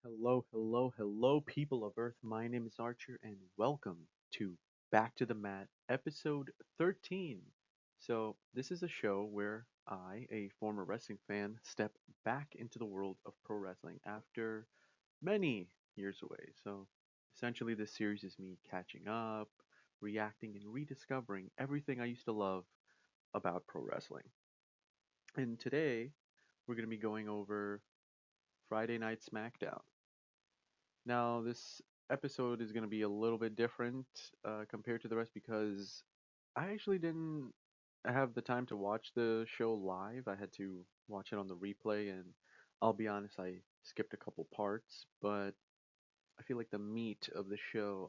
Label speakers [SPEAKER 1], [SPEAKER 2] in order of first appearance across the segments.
[SPEAKER 1] Hello, hello, hello, people of Earth. My name is Archer, and welcome to Back to the Mat, episode 13. This is a show where I, a former wrestling fan, step back into the world of pro wrestling after many years away. Essentially, this series is me catching up, reacting, and rediscovering everything I used to love about pro wrestling. And today, we're going to be going over Friday Night Smackdown. Now, this episode is going to be a little bit different compared to the rest because I actually didn't have the time to watch the show live. I had to watch it on the replay, and I'll be honest, I skipped a couple parts, but I feel like the meat of the show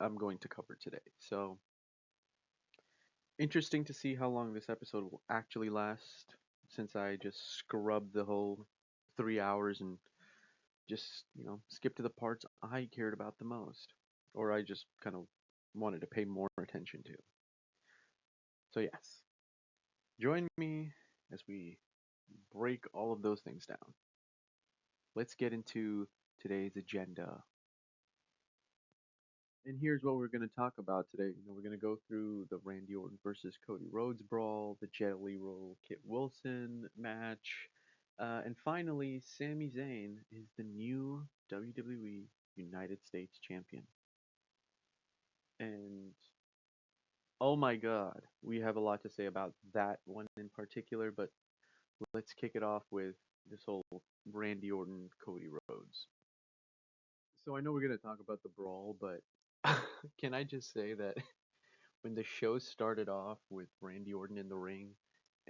[SPEAKER 1] I'm going to cover today. So, interesting to see how long this episode will actually last since I just scrubbed the whole 3 hours and just skip to the parts I cared about the most, or I just kind of wanted to pay more attention to. So yes, join me as we break all of those things down. Let's get into today's agenda. And here's what we're going to talk about today. We're going to go through the Randy Orton versus Cody Rhodes brawl, the Jet Li Roll Kit Wilson match, and finally, Sami Zayn is the new WWE United States Champion. And oh my God, we have a lot to say about that one in particular, but let's kick it off with this whole Randy Orton Cody Rhodes. So I know we're gonna talk about the brawl, but can I just say that when the show started off with Randy Orton in the ring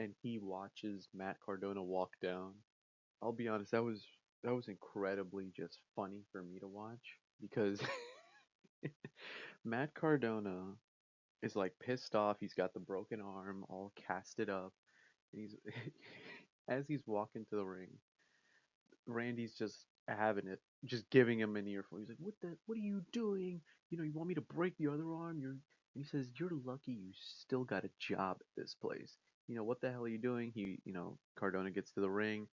[SPEAKER 1] and he watches Matt Cardona walk down, I'll be honest, that was incredibly just funny for me to watch because Matt Cardona is like pissed off. He's got the broken arm all casted up. And he's as he's walking to the ring, Randy's just having it, just giving him an earful. He's like, what are you doing? You want me to break the other arm? And he says, you're lucky you still got a job at this place. What the hell are you doing? Cardona gets to the ring,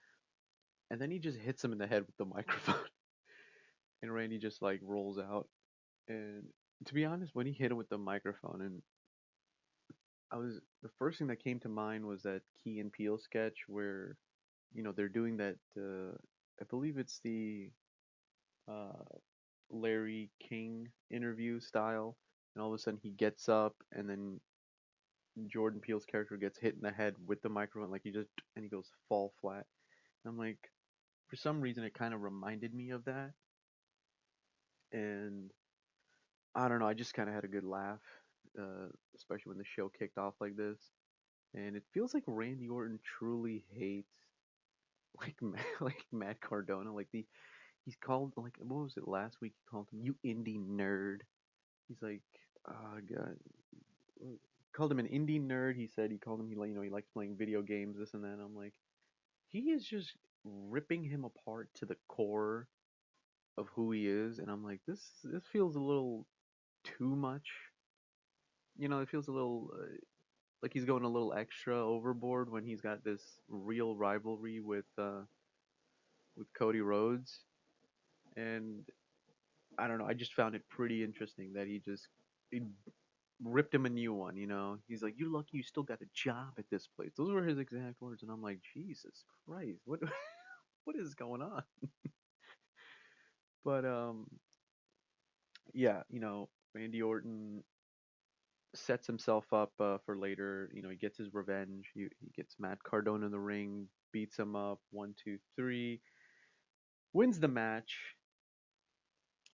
[SPEAKER 1] and then he just hits him in the head with the microphone. And Randy just like rolls out. And to be honest, when he hit him with the microphone, and the first thing that came to mind was that Key and Peele sketch where they're doing that. I believe it's the uh, Larry King interview style, and all of a sudden he gets up, and then Jordan Peele's character gets hit in the head with the microphone, like and he goes fall flat. And I'm like, for some reason, it kind of reminded me of that, and I don't know, I just kind of had a good laugh, especially when the show kicked off like this. And it feels like Randy Orton truly hates like Matt Cardona. He's called, like, what was it last week? He called him you indie nerd. He's like, oh god, called him an indie nerd. He called him he likes playing video games, this and that. And I'm like, he is just ripping him apart to the core of who he is. And I'm like, this feels a little too much. It feels a little like he's going a little extra overboard when he's got this real rivalry with Cody Rhodes. And I don't know. I just found it pretty interesting that he ripped him a new one. He's like, "You're lucky you still got a job at this place." Those were his exact words, and I'm like, Jesus Christ, what what is going on? But yeah, Randy Orton sets himself up for later. He gets his revenge. He gets Matt Cardona in the ring, beats him up 1, 2, 3, wins the match,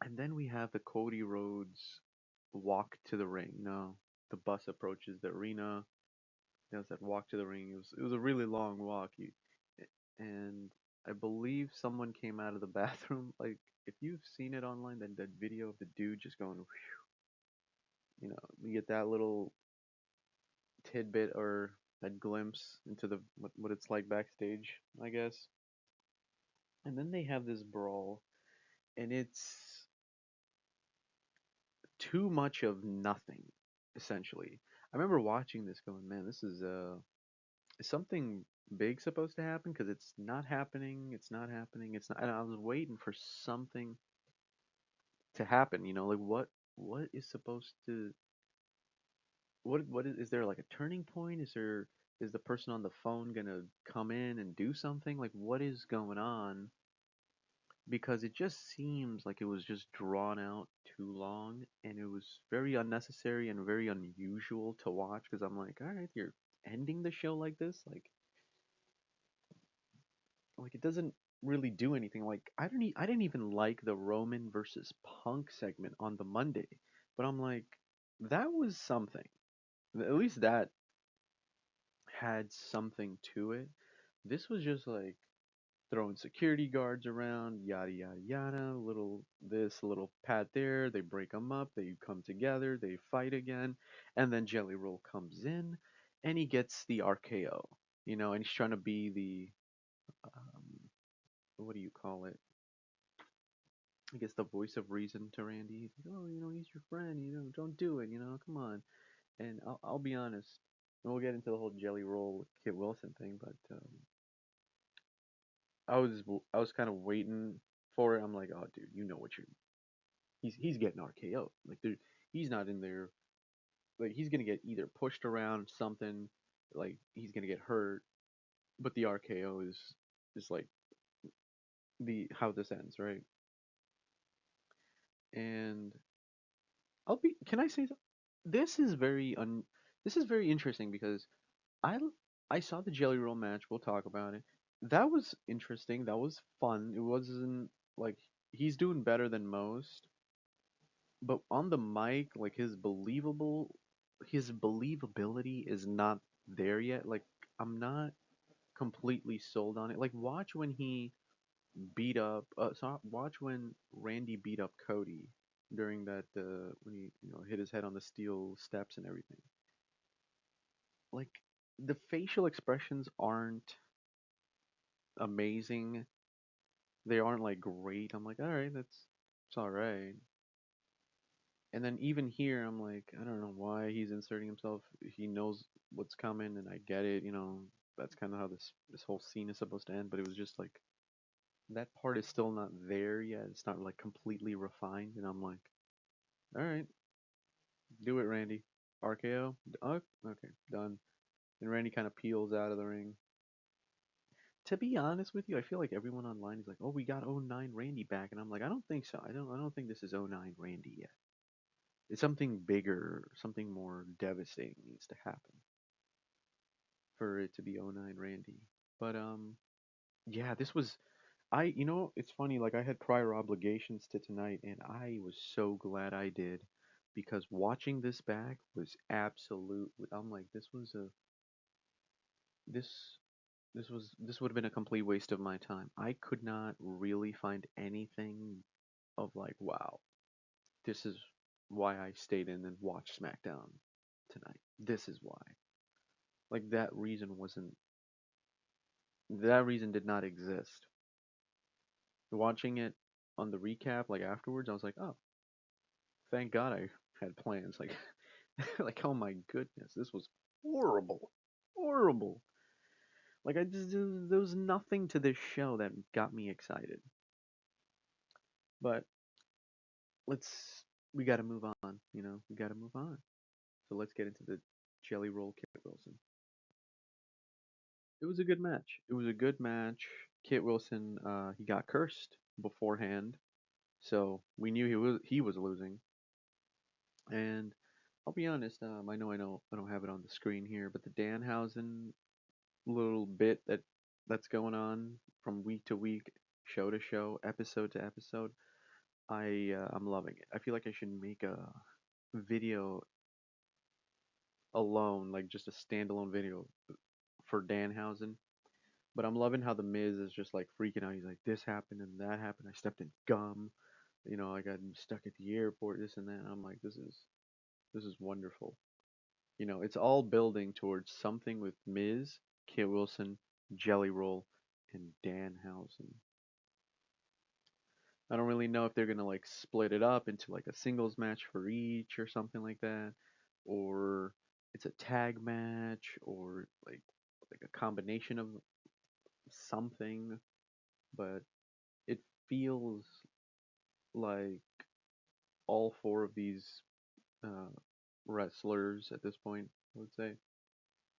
[SPEAKER 1] and then we have the Cody Rhodes walk to the ring. The bus approaches the arena. Does that walk to the ring? It was a really long walk. And I believe someone came out of the bathroom. Like, if you've seen it online, then that video of the dude just going, you get that little tidbit or that glimpse into what it's like backstage, I guess. And then they have this brawl, and it's too much of nothing, essentially. I remember watching this going, man, this is something big supposed to happen? Because it's not happening. It's not happening. It's not. And I was waiting for something to happen. Like what is supposed to what is there like a turning point? Is the person on the phone gonna come in and do something? Like what is going on? Because it just seems like it was just drawn out too long and it was very unnecessary and very unusual to watch because I'm like, all right, you're ending the show like this, like it doesn't really do anything. Like I didn't even like the Roman versus Punk segment on the Monday, but I'm like, that was something. At least that had something to it. This was just like throwing security guards around, yada yada yada, little this, a little pat there. They break them up. They come together. They fight again, and then Jelly Roll comes in, and he gets the RKO. And he's trying to be the what do you call it? I guess the voice of reason to Randy. He's like, oh, he's your friend. Don't do it. Come on. And I'll be honest. And we'll get into the whole Jelly Roll Kit Wilson thing, but I was kind of waiting for it. I'm like, oh, dude, you know what you're. He's getting RKO. Like, dude, he's not in there. Like, he's gonna get either pushed around something, like he's gonna get hurt. But the RKO is like the how this ends, right? And I'll be. Can I say something? This is very un. This is very interesting because I I saw the Jelly Roll match. We'll talk about it. That was interesting. That was fun. It wasn't like he's doing better than most, but on the mic, like his believability is not there yet. Like I'm not completely sold on it. Like watch when he beat up. Watch when Randy beat up Cody during that when he hit his head on the steel steps and everything. Like the facial expressions aren't amazing. They aren't like great. I'm like, all right, it's all right. And then even here, I'm like, I don't know why he's inserting himself. He knows what's coming, and I get it. That's kind of how this whole scene is supposed to end. But it was just like that part is still not there yet. It's not like completely refined, and I'm like, all right, do it, Randy. RKO. Oh, okay, done. And Randy kind of peels out of the ring. To be honest with you, I feel like everyone online is like, "Oh, we got '09 Randy back," and I'm like, I don't think so. I don't think this is '09 Randy yet. It's something bigger, something more devastating needs to happen for it to be '09 Randy. But yeah, this was it's funny, like I had prior obligations to tonight and I was so glad I did because watching this back was absolutely I'm like this this would have been a complete waste of my time. I could not really find anything of like, wow, this is why I stayed in and watched SmackDown tonight. This is why. Like that reason did not exist. Watching it on the recap, like afterwards, I was like, oh, thank God I had plans. Like, like oh my goodness, this was horrible, horrible. Like there was nothing to this show that got me excited. But we got to move on. We got to move on. So let's get into the Jelly Roll Kit Wilson. It was a good match. It was a good match. Kit Wilson, he got cursed beforehand, so we knew he was losing. And I'll be honest, I don't have it on the screen here, but the Danhausen little bit that's going on from week to week, show to show, episode to episode, I'm loving it. I feel like I should make a video alone, like just a standalone video for Danhausen. But I'm loving how the Miz is just like freaking out. He's like, this happened and that happened. I stepped in gum. I got stuck at the airport, this and that. And I'm like, this is wonderful. It's all building towards something with Miz, Kit Wilson, Jelly Roll, and Danhausen. I don't really know if they're gonna like split it up into like a singles match for each or something like that, or it's a tag match, or like a combination of something, but it feels like all four of these uh, wrestlers at this point, I would say,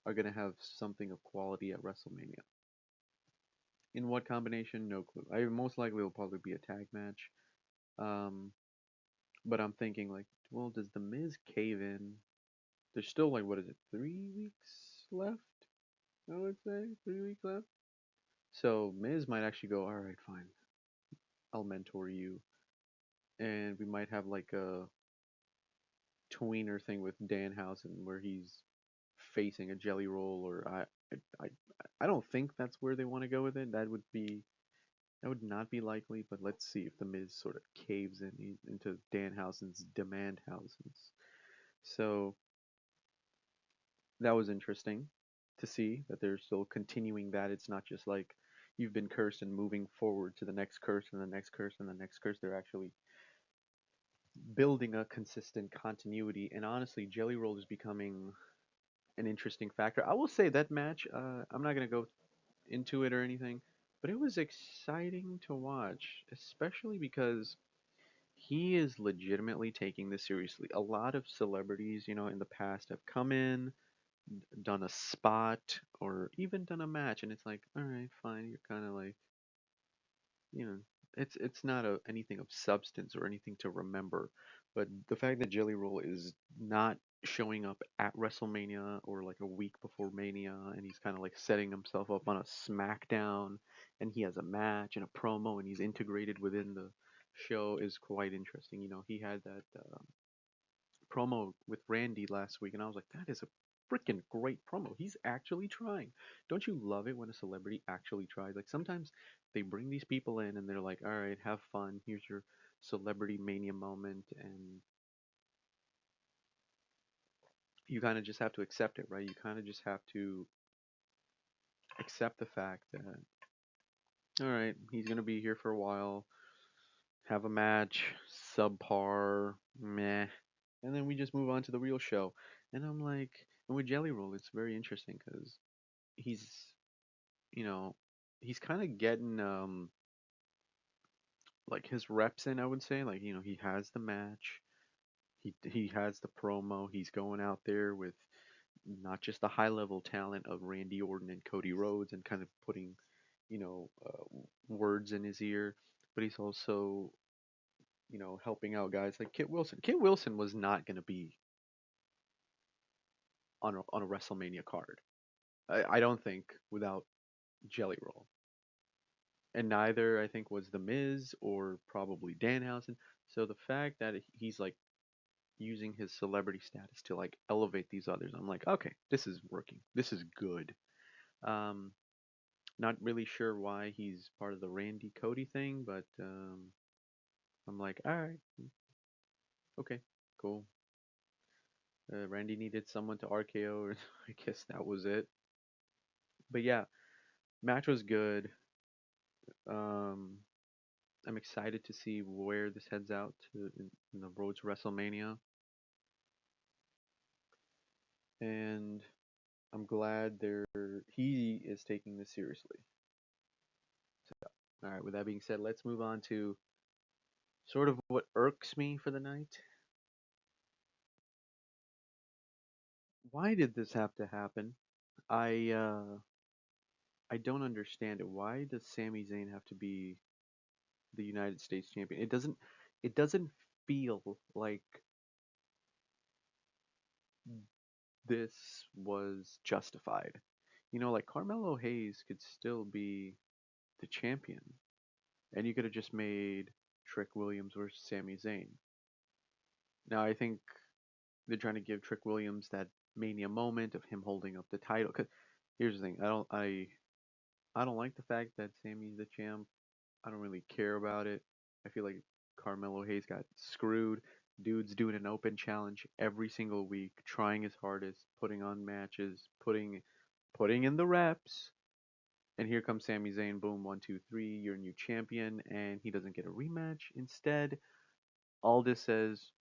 [SPEAKER 1] are going to have something of quality at WrestleMania. In what combination? No clue. I most likely will probably be a tag match. Um, but I'm thinking like, well, does the Miz cave in? There's still like what is it, 3 weeks left? I would say 3 weeks left. So Miz might actually go, all right, fine, I'll mentor you, and we might have like a tweener thing with Danhausen where he's facing a jelly roll, or I don't think that's where they want to go with it. That would not be likely, but let's see if the Miz sort of caves into Danhausen's demand houses. So that was interesting to see that they're still continuing that. It's not just like you've been cursed and moving forward to the next curse and the next curse and the next curse. They're actually building a consistent continuity. And honestly, Jelly Roll is becoming an interesting factor. I will say that match, I'm not going to go into it or anything, but it was exciting to watch, especially because he is legitimately taking this seriously. A lot of celebrities, in the past have come in, done a spot, or even done a match, and it's like, all right, fine, you're kind of like, you know, it's not anything of substance or anything to remember. But the fact that Jelly Roll is not showing up at WrestleMania or like a week before Mania, and he's kind of like setting himself up on a SmackDown, and he has a match and a promo, and he's integrated within the show is quite interesting. He had that promo with Randy last week, and I was like, that is a freaking great promo. He's actually trying. Don't you love it when a celebrity actually tries? Like sometimes they bring these people in and they're like, all right, have fun. Here's your celebrity mania moment, and you kind of just have to accept it, right? You kind of just have to accept the fact that, all right, he's gonna be here for a while, have a match, subpar, meh, and then we just move on to the real show. And I'm like, and with Jelly Roll, it's very interesting because he's you know he's kind of getting like his reps in, I would say. Like, he has the match, he has the promo, he's going out there with not just the high level talent of Randy Orton and Cody Rhodes and kind of putting words in his ear, but he's also helping out guys like Kit Wilson. Kit Wilson was not going to be on a WrestleMania card, I don't think, without Jelly Roll. And neither I think was the Miz or probably Danhausen. So the fact that he's like using his celebrity status to like elevate these others, I'm like, okay, this is working. This is good. Um, Not really sure why he's part of the Randy Cody thing, but I'm like, all right, okay, cool. Randy needed someone to RKO. I guess that was it. But yeah, match was good. Um, I'm excited to see where this heads out to in the road to WrestleMania. And I'm glad he is taking this seriously. So, all right. With that being said, let's move on to sort of what irks me for the night. Why did this have to happen? I uh, I don't understand it. Why does Sami Zayn have to be the United States champion? It doesn't feel like this was justified. Like Carmelo Hayes could still be the champion, and you could have just made Trick Williams versus Sami Zayn. Now I think they're trying to give Trick Williams that Mania moment of him holding up the title. 'Cause here's the thing, I don't like the fact that Sammy's the champ. I don't really care about it. I feel like Carmelo Hayes got screwed. Dude's doing an open challenge every single week, trying his hardest, putting on matches, putting in the reps. And here comes Sami Zayn, boom, 1, 2, 3, you're a new champion, and he doesn't get a rematch. Instead, Aldis says,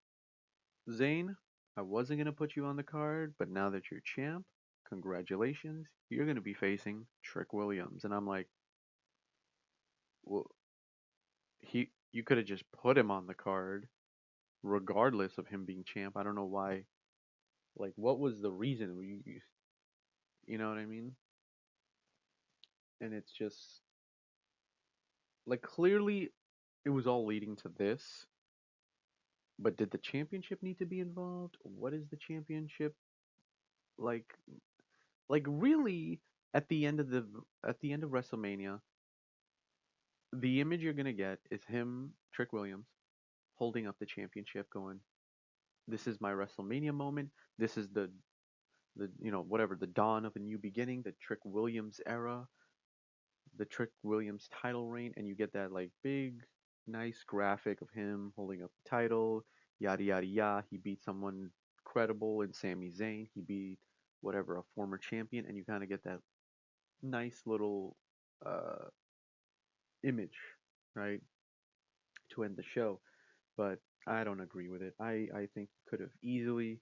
[SPEAKER 1] Zayn, I wasn't going to put you on the card, but now that you're champ, congratulations, you're going to be facing Trick Williams. And I'm like, Well, you could have just put him on the card regardless of him being champ. I don't know why. Like, what was the reason? You know what I mean? And it's just like clearly it was all leading to this, but did the championship need to be involved? What is the championship like? Like really, at the end of WrestleMania, the image you're gonna get is him, Trick Williams, holding up the championship, going, "This is my WrestleMania moment. This is the whatever, the dawn of a new beginning, the Trick Williams era, the Trick Williams title reign," and you get that like big, nice graphic of him holding up the title, yada yada yada. He beat someone credible in Sami Zayn. He beat whatever, a former champion, and you kind of get that nice little uh, image, right, to end the show. But I don't agree with it. I think you could have easily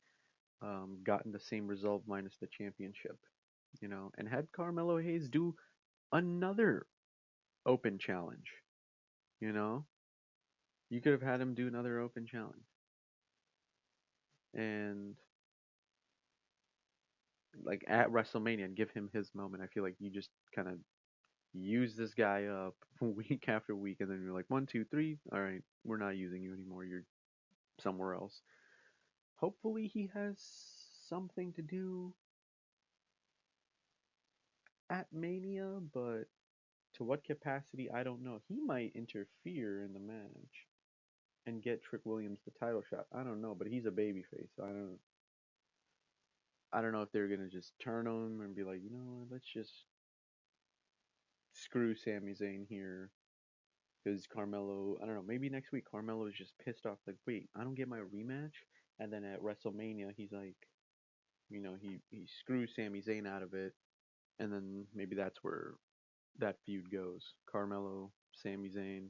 [SPEAKER 1] gotten the same result minus the championship, and had Carmelo Hayes do another open challenge, you know? You could have had him do another open challenge. And like at WrestleMania and give him his moment. I feel like you just kind of use this guy up week after week, and then you're like, one, two, three, all right, we're not using you anymore. You're somewhere else. Hopefully, he has something to do at Mania, but to what capacity, I don't know. He might interfere in the match and get Trick Williams the title shot. I don't know, but he's a babyface, so I don't know if they're gonna just turn him and be like, you know what, let's just screw Sami Zayn here because Carmelo. I don't know. Maybe next week Carmelo is just pissed off, like, wait, I don't get my rematch, and then at WrestleMania he's like, he screws Sami Zayn out of it, and then maybe that's where that feud goes. Carmelo, Sami Zayn,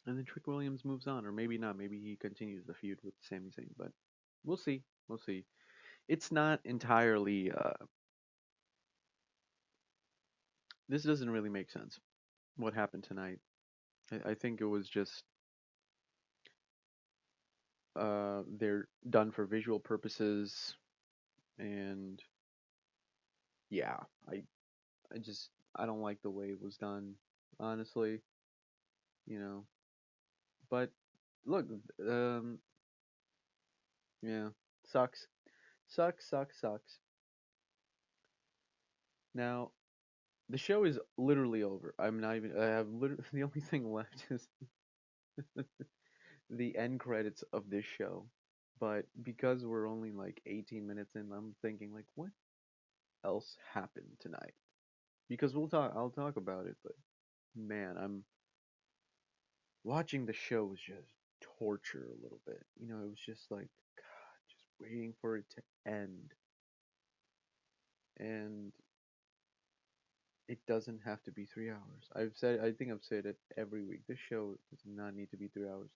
[SPEAKER 1] and then Trick Williams moves on, or maybe not. Maybe he continues the feud with Sami Zayn, but we'll see. We'll see. It's not entirely. This doesn't really make sense. What happened tonight? I think it was just they're done for visual purposes, and yeah, I just I don't like the way it was done, honestly. You know, but look, um, yeah, sucks, sucks. Now the show is literally over. I'm not even. I have literally the only thing left is the end credits of this show. But because we're only like 18 minutes in, I'm thinking like, what else happened tonight? Because I'll talk about it, but man, I'm watching the show was just torture a little bit. It was just like, God, just waiting for it to end. And it doesn't have to be 3 hours. I think I've said it every week. This show does not need to be 3 hours.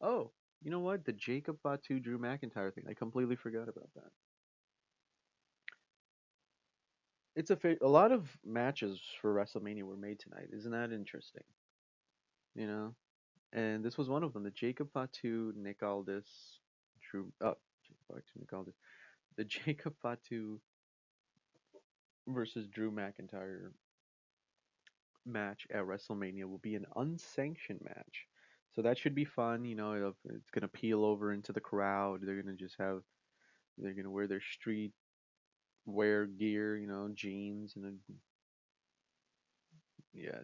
[SPEAKER 1] Oh, you know what? The Jacob Fatu Drew McIntyre thing. I completely forgot about that. A lot of matches for WrestleMania were made tonight. Isn't that interesting? You know, and this was one of them. The Jacob Fatu Nick Aldis Drew. Jacob Fatu Nick Aldis. The Jacob Fatu versus Drew McIntyre match at WrestleMania will be an unsanctioned match. So that should be fun. It's gonna peel over into the crowd. They're gonna wear their street wear gear. Jeans and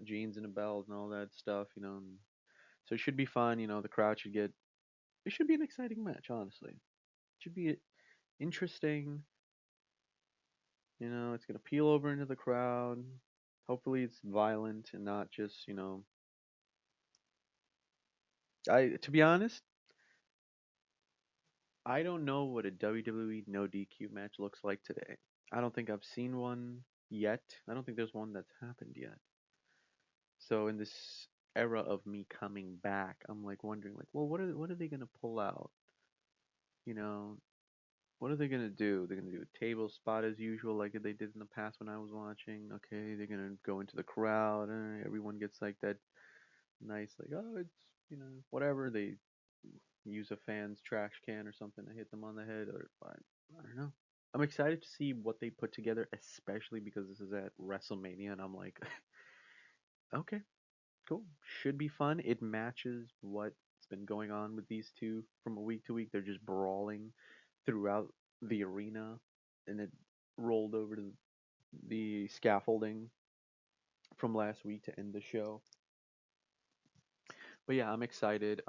[SPEAKER 1] jeans and a belt and all that stuff. So it should be fun. The crowd should get. It should be an exciting match, honestly. It should be interesting. It's gonna peel over into the crowd. Hopefully, it's violent and not just. To be honest, I don't know what a WWE no DQ match looks like today. I don't think I've seen one yet. I don't think there's one that's happened yet. So in this era of me coming back, I'm like wondering, like, well, what are they gonna pull out? You know, What are they gonna do? They're gonna do a table spot as usual, like they did in the past when I was watching. Okay, they're gonna go into the crowd. Everyone gets like that nice, like, oh, it's whatever. They use a fan's trash can or something to hit them on the head, or I don't know. I'm excited to see what they put together, especially because this is at WrestleMania, and I'm like, okay, cool, should be fun. It matches what's been going on with these two from a week to week. They're just brawling throughout the arena, and it rolled over to the scaffolding from last week to end the show. But yeah, I'm excited.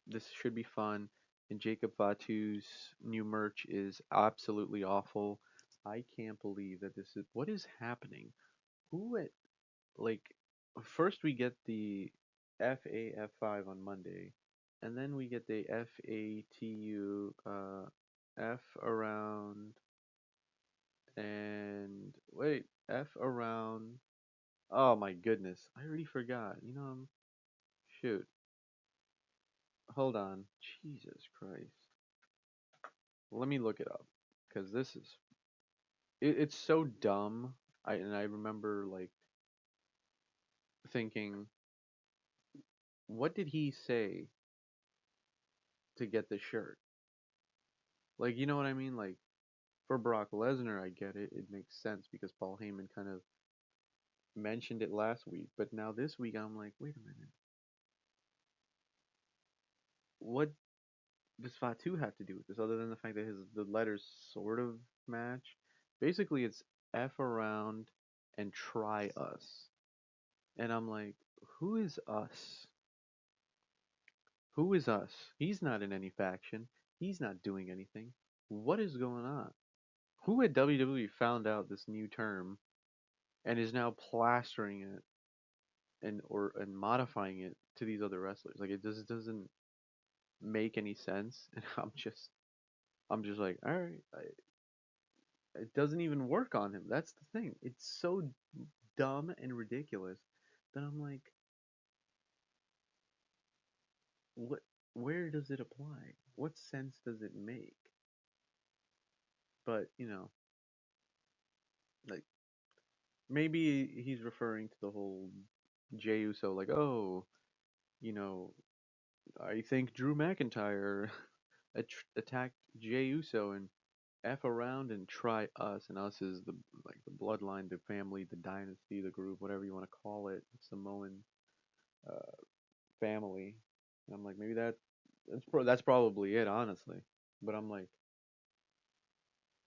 [SPEAKER 1] This should be fun. And Jacob Fatu's new merch is absolutely awful. I can't believe that this is what is happening. Who at like first we get the FAF5 on Monday, and then we get the FATU F around and wait F around. Oh my goodness, I already forgot. Shoot, hold on. Jesus Christ. Let me look it up because it's so dumb. I remember like thinking, what did he say to get the shirt? Like, you know what I mean? Like for Brock Lesnar, I get it. It makes sense because Paul Heyman kind of mentioned it last week, but now this week I'm like, wait a minute. What does Fatu have to do with this other than the fact that his the letters sort of match? Basically, it's F around and try us. And I'm like, who is us? Who is us? He's not in any faction. He's not doing anything. What is going on? Who at WWE found out this new term and is now plastering it and modifying it to these other wrestlers? Like it just doesn't make any sense. And I'm just like, all right, it doesn't even work on him. That's the thing. It's so dumb and ridiculous that I'm like, what? Where does it apply? What sense does it make? But like maybe he's referring to the whole Jey Uso, like, oh, you know, I think Drew McIntyre attacked Jey Uso and F around and try us, and us is the bloodline, the family, the dynasty, the group, whatever you want to call it, Samoan uh, family. And I'm like, maybe that's probably it, honestly. But I'm like,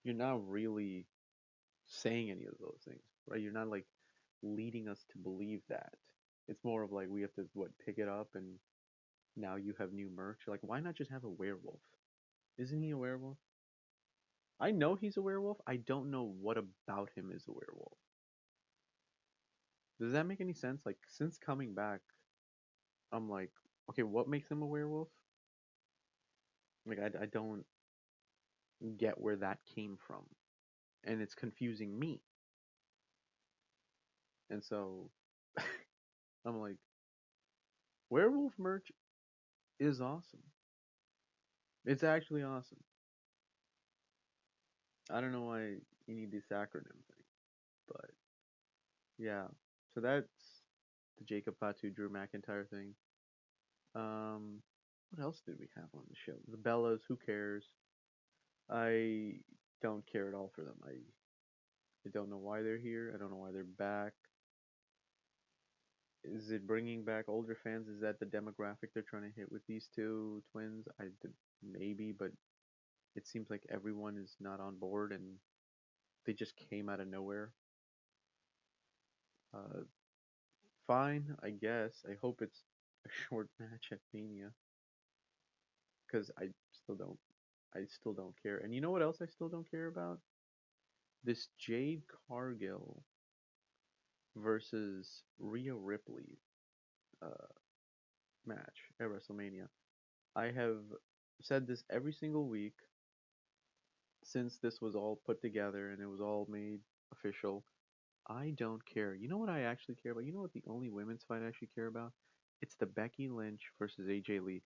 [SPEAKER 1] you're not really saying any of those things, right? You're not like leading us to believe that. It's more of like we have to pick it up and now you have new merch. Like why not just have a werewolf? Isn't he a werewolf? I know he's a werewolf. I don't know what about him is a werewolf. Does that make any sense? Like since coming back, I'm like, okay, what makes him a werewolf? Like I don't get where that came from, and it's confusing me. And so I'm like, werewolf merch is awesome. It's actually awesome. I don't know why you need this acronym thing, but yeah. So that's the Jacob Fatu Drew McIntyre thing. Um, what else did we have on the show? The Bellas. Who cares? I don't care at all for them. I don't know why they're here. I don't know why they're back. Is it bringing back older fans? Is that the demographic they're trying to hit with these two twins? Maybe, but it seems like everyone is not on board and they just came out of nowhere. Uh, Fine, I guess. I hope it's a short match at Mania because still don't, I still don't care. And you know what else I still don't care about? This Jade Cargill versus Rhea Ripley uh, match at WrestleMania. I have said this every single week since this was all put together and it was all made official. I don't care. You know what I actually care about? You know what the only women's fight I actually care about? It's the Becky Lynch versus AJ Lee.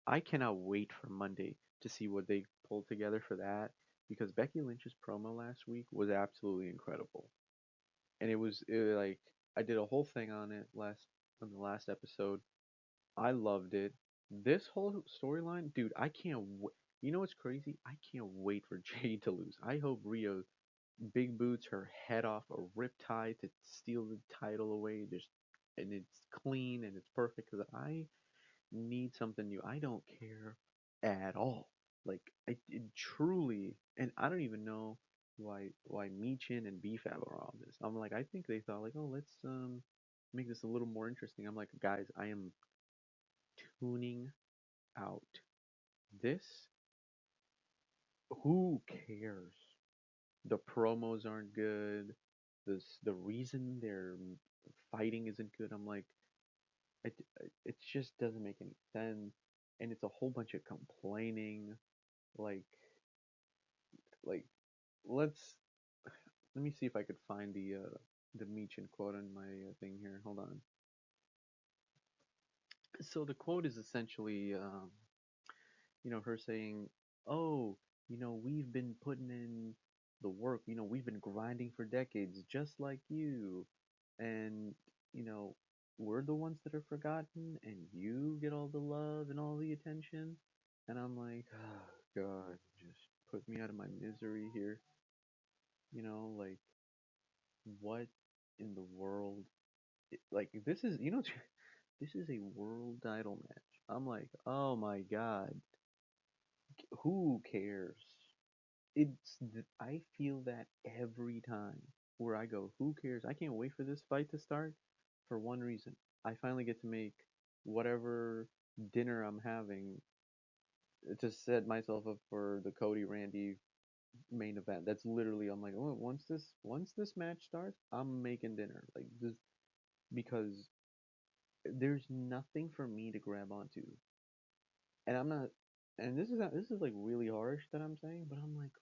[SPEAKER 1] I cannot wait for Monday to see what they pull together for that because Becky Lynch's promo last week was absolutely incredible. And like I did a whole thing on it last on the last episode. I loved it. This whole storyline, dude, I can't wait. You know what's crazy? I can't wait for Jade to lose. I hope Rhea big boots her head off a riptide to steal the title away. Just and it's clean and it's perfect because I need something new. I don't care at all. Like I it truly, and I don't even know why Michin and BFAB are on this. I'm like, I think they thought like, oh, let's make this a little more interesting. I'm like, guys, I am tuning out. This, who cares? The promos aren't good. The reason they're fighting isn't good. I'm like, it it just doesn't make any sense, and it's a whole bunch of complaining. Like like let's let me see if I could find the Meechin quote on my thing here. Hold on. So the quote is essentially her saying, "Oh, we've been putting in the work. We've been grinding for decades, just like you, and you know, we're the ones that are forgotten, and you get all the love and all the attention." And I'm like, oh, God, just put me out of my misery here. Like what in the world? Like this is, this is a world title match. I'm like, oh my God, who cares? I feel that every time where I go, who cares? I can't wait for this fight to start for one reason. I finally get to make whatever dinner I'm having to set myself up for the Cody Randy main event. That's literally I'm like, oh, once this match starts, I'm making dinner. Like this because there's nothing for me to grab onto. And I'm not and this is like really harsh that I'm saying, but I'm like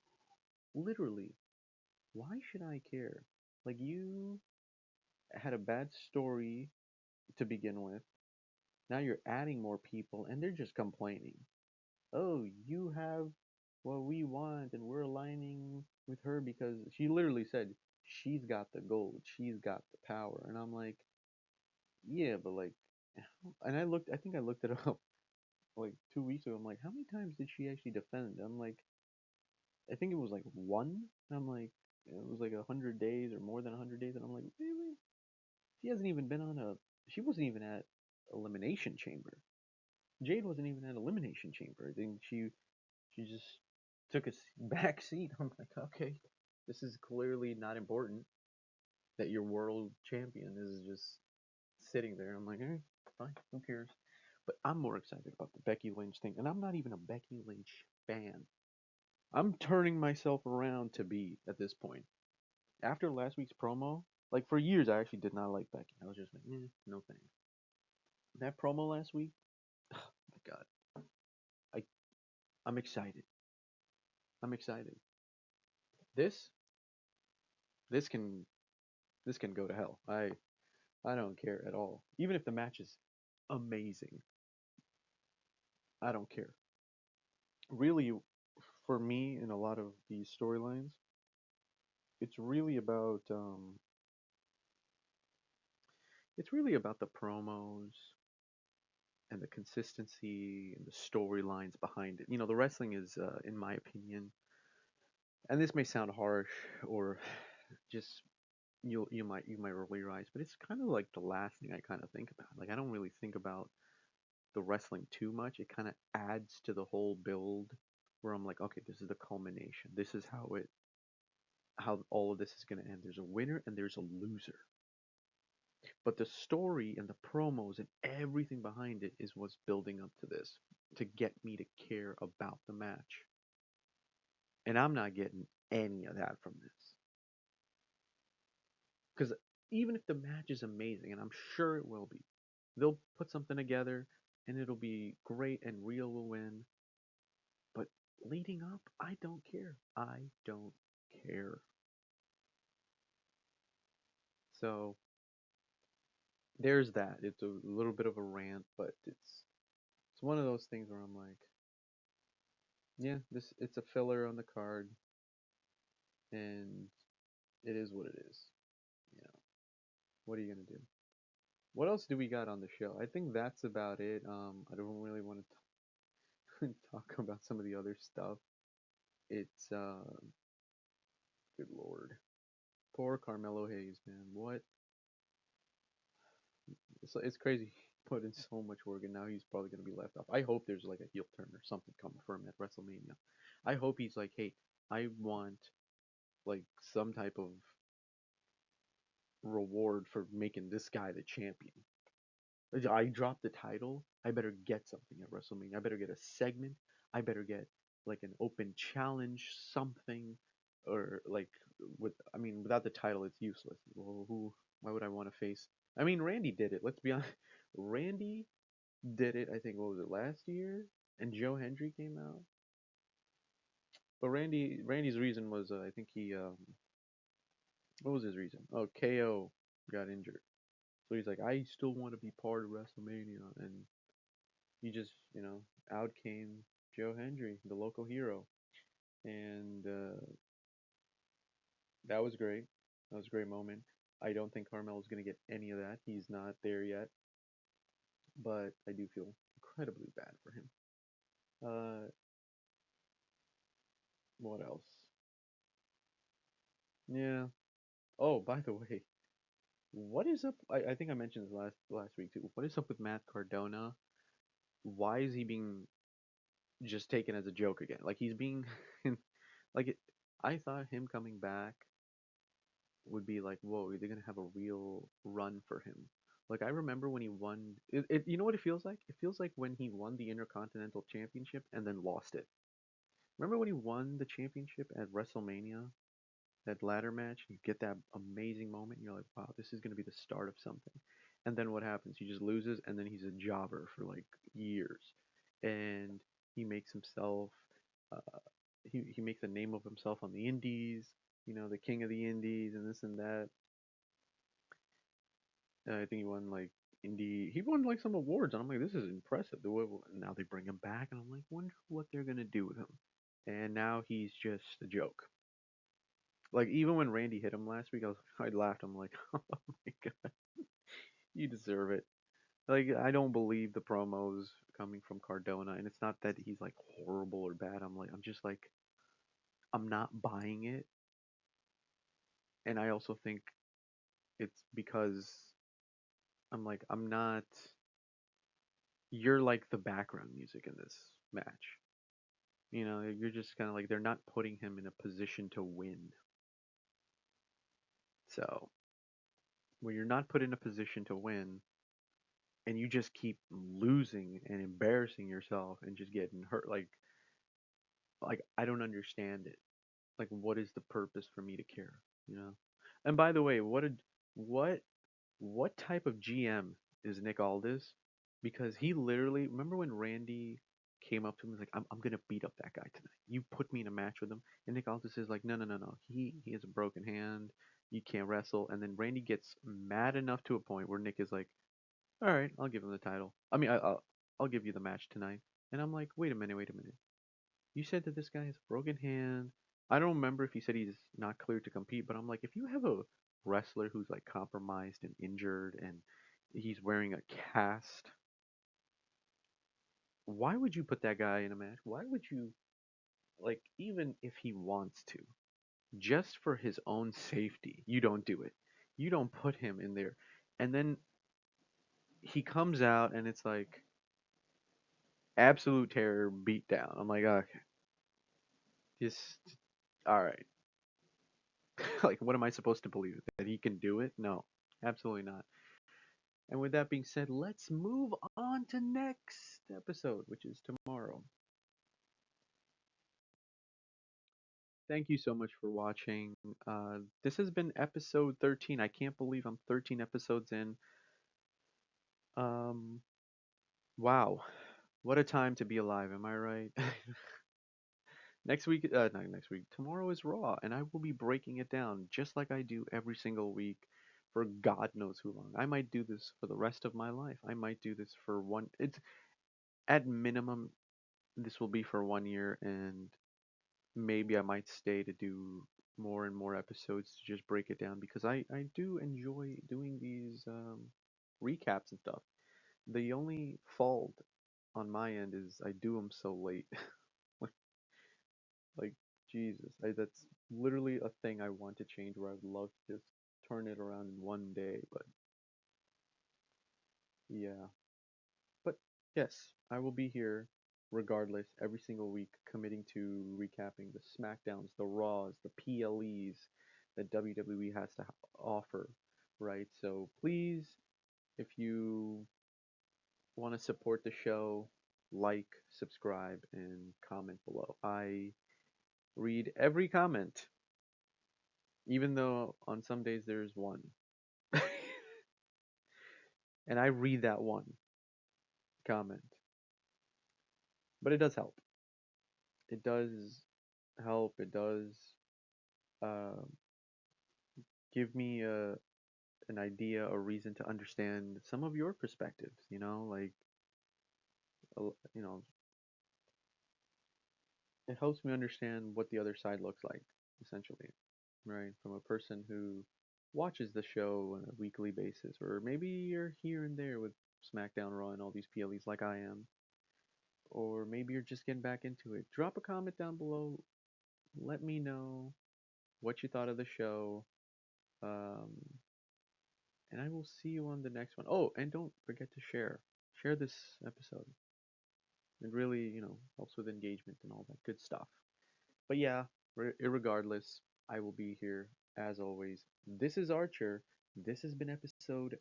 [SPEAKER 1] literally why should I care? Like you had a bad story to begin with. Now you're adding more people and they're just complaining. Oh, you have what we want and we're aligning with her because she literally said she's got the gold, she's got the power. And I'm like, yeah, but like and I think I looked it up like 2 weeks ago. I'm like, how many times did she actually defend? I'm like, I think it was like one. I'm like, it was like 100 days or more than 100 days, and I'm like, really? She hasn't even been on a. She wasn't even at Elimination Chamber. Jade wasn't even at Elimination Chamber. I think she just took a back seat. I'm like, okay, this is clearly not important that your world champion is just sitting there. I'm like, fine, who cares? But I'm more excited about the Becky Lynch thing, and I'm not even a Becky Lynch fan. I'm turning myself around to be at this point. After last week's promo, like for years, I actually did not like Becky. I was just like, no thanks. That promo last week, oh my God, I I'm excited. I'm excited. This this can this can go to hell. I don't care at all. Even if the match is amazing, I don't care. Really, for me, in a lot of these storylines, it's it's really about the promos and the consistency and the storylines behind it. The wrestling is, in my opinion, and this may sound harsh or just you might roll your eyes, but it's kind of like the last thing I kind of think about. Like I don't really think about the wrestling too much. It kind of adds to the whole build where I'm like, okay, this is the culmination. This is how all of this is going to end. There's a winner and there's a loser. But the story and the promos and everything behind it is what's building up to this to get me to care about the match. And I'm not getting any of that from this. Because even if the match is amazing, and I'm sure it will be, they'll put something together and it'll be great and Real will win. But leading up, I don't care. I don't care. So there's that. It's a little bit of a rant, but It's one of those things where I'm like, yeah, this it's a filler on the card, and it is what it is. You know, what are you gonna do? What else do we got on the show? I think that's about it. I don't really want to talk about some of the other stuff. It's good lord, poor Carmelo Hayes, man. What? It's crazy. He put in so much work, and now he's probably gonna be left off. I hope there's like a heel turn or something coming for him at WrestleMania. I hope he's like, hey, I want like some type of reward for making this guy the champion. I dropped the title. I better get something at WrestleMania. I better get a segment. I better get like an open challenge, something, or like with. I mean, without the title, it's useless. Well, who? Why would I want to face? I mean, Randy did it. Let's be honest. Randy did it. I think what was it last year? And Joe Hendry came out. But Randy's reason was I think he what was his reason? Oh, KO got injured. So he's like, I still want to be part of WrestleMania, and he just, out came Joe Hendry, the local hero, and that was great. That was a great moment. I don't think Carmelo's gonna get any of that. He's not there yet, but I do feel incredibly bad for him. Uh, what else? Yeah. Oh, by the way, what is up? I think I mentioned this last week too. What is up with Matt Cardona? Why is he being just taken as a joke again? Like he's being, like it, I thought him coming back would be like, whoa, they're gonna have a real run for him. Like I remember when he won, you know what it feels like? It feels like when he won the Intercontinental Championship and then lost it. Remember when he won the championship at WrestleMania, that ladder match? You get that amazing moment, and you're like, wow, this is gonna be the start of something. And then what happens? He just loses, and then he's a jobber for like years, and he makes himself, uh, he makes a name of himself on the Indies. The king of the Indies and this and that. I think he won like he won like some awards, and I'm like, this is impressive. Now they bring him back, and I'm like, wonder what they're gonna do with him. And now he's just a joke. Like even when Randy hit him last week, I laughed. I'm like, oh my god, you deserve it. Like I don't believe the promos coming from Cardona, and it's not that he's like horrible or bad. I'm just like, I'm not buying it, and I also think it's because I'm like, I'm not. You're like the background music in this match. You're just kind of like they're not putting him in a position to win. So when you're not put in a position to win and you just keep losing and embarrassing yourself and just getting hurt, like I don't understand it. Like what is the purpose for me to care? You know. And by the way, what what type of GM is Nick Aldis? Because he literally remember when Randy came up to him and was like, I'm gonna beat up that guy tonight. You put me in a match with him, and Nick Aldis is like, no, no, no, no. He has a broken hand. You can't wrestle. And then Randy gets mad enough to a point where Nick is like, all right, I'll give him the title. I mean, I'll give you the match tonight. And I'm like, wait a minute, wait a minute. You said that this guy has a broken hand. I don't remember if he said he's not cleared to compete, but I'm like, if you have a wrestler who's like compromised and injured and he's wearing a cast, why would you put that guy in a match? Why would you, like, even if he wants to, just for his own safety, you don't do it. You don't put him in there. And then he comes out and it's like absolute terror beat down. I'm like, okay, just, all right. Like, what am I supposed to believe? That he can do it? No, absolutely not. And with that being said, let's move on to next episode, which is tomorrow. Thank you so much for watching. This has been episode 13. I can't believe I'm 13 episodes in. Um, wow. What a time to be alive, am I right? Next week, not next week, tomorrow is Raw, and I will be breaking it down just like I do every single week for God knows who long. I might do this for the rest of my life. I might do this for one. At minimum, this will be for 1 year, and maybe I might stay to do more and more episodes to just break it down because I do enjoy doing these recaps and stuff. The only fault on my end is I do them so late. like, like Jesus, that's literally a thing I want to change where I would love to just turn it around in 1 day, but yeah. But yes, I will be here regardless every single week committing to recapping the SmackDowns, the Raws, the PLEs that WWE has to offer, right? So please, if you want to support the show, like, subscribe, and comment below. I read every comment, even though on some days there's one. And I read that one comment. But it does help. It does help. It does uh, give me an idea or reason to understand some of your perspectives, like, you know, it helps me understand what the other side looks like, essentially, right? From a person who watches the show on a weekly basis, or maybe you're here and there with SmackDown, Raw, and all these PLEs like I am, or maybe you're just getting back into it. Drop a comment down below. Let me know what you thought of the show. Um, and I will see you on the next one. Oh, and don't forget to share. Share this episode. It really, helps with engagement and all that good stuff. But yeah, irregardless, I will be here as always. This is Archer. This has been episode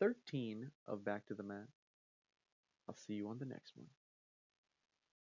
[SPEAKER 1] 13 of Back to the Mat. I'll see you on the next one.